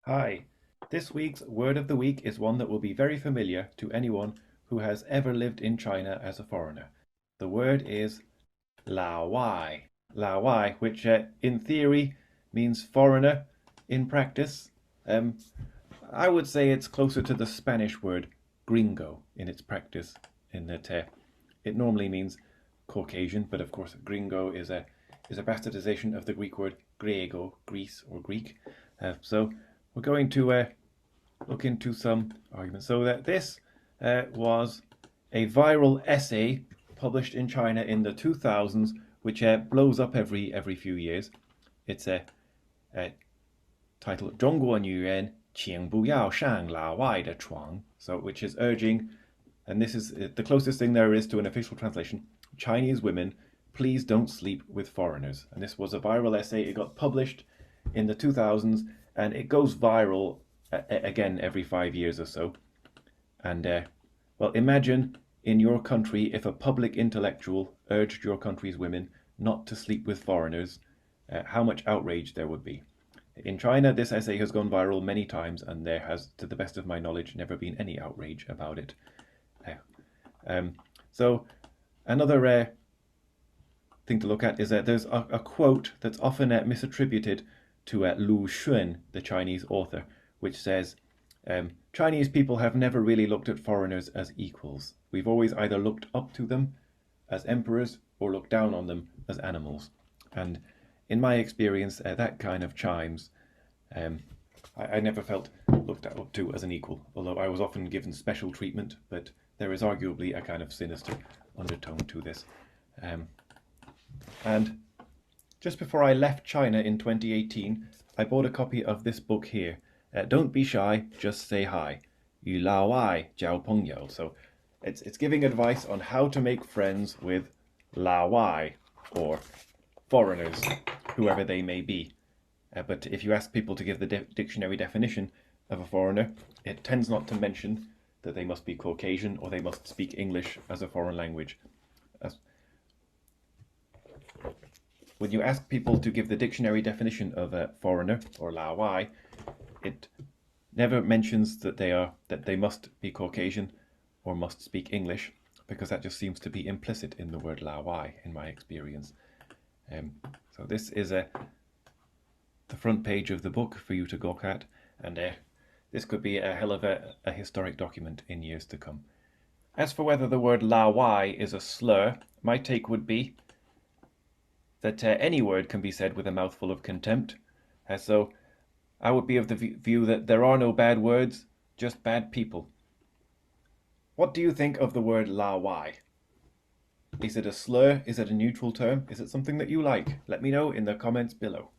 Hi, this week's word of the week is one that will be very familiar to anyone who has ever lived in China as a foreigner. The word is Laowai. Laowai, which in theory means foreigner. In practice, um, I would say it's closer to the Spanish word gringo in its practice, in that it normally means Caucasian, but of course gringo is a bastardization of the Greek word grego, Greece or Greek. So we're going to look into some arguments. So that this was a viral essay published in China in the 2000s, which blows up every few years. It's a titled "中国女人请不要上老外的床", so which is urging, and this is the closest thing there is to an official translation: Chinese women, please don't sleep with foreigners. And this was a viral essay. It got published in the 2000s, and it goes viral again every 5 years or so. And well, imagine in your country if a public intellectual urged your country's women not to sleep with foreigners, how much outrage there would be. In China, this essay has gone viral many times, and there has, to the best of my knowledge, never been any outrage about it. So, another thing to look at is that there's a quote that's often misattributed to Lu Xun, the Chinese author, which says, Chinese people have never really looked at foreigners as equals. We've always either looked up to them as emperors or looked down on them as animals. And in my experience, that kind of chimes. I never felt looked up to as an equal, although I was often given special treatment, but there is arguably a kind of sinister undertone to this. And just before I left China in 2018, I bought a copy of this book here. Don't be shy, just say hi. 与老外交朋友. So it's giving advice on how to make friends with Laowai, or foreigners, whoever they may be. But if you ask people to give the dictionary definition of a foreigner, it tends not to mention that they must be Caucasian or they must speak English as a foreign language. When you ask people to give the dictionary definition of a foreigner, or Laowai, it never mentions that they must be Caucasian or must speak English, because that just seems to be implicit in the word Laowai, in my experience. So this is the front page of the book for you to look at, and this could be a hell of a historic document in years to come. As for whether the word Laowai is a slur, my take would be that any word can be said with a mouthful of contempt. So I would be of the view that there are no bad words, just bad people. What do you think of the word Laowai? Is it a slur? Is it a neutral term? Is it something that you like? Let me know in the comments below.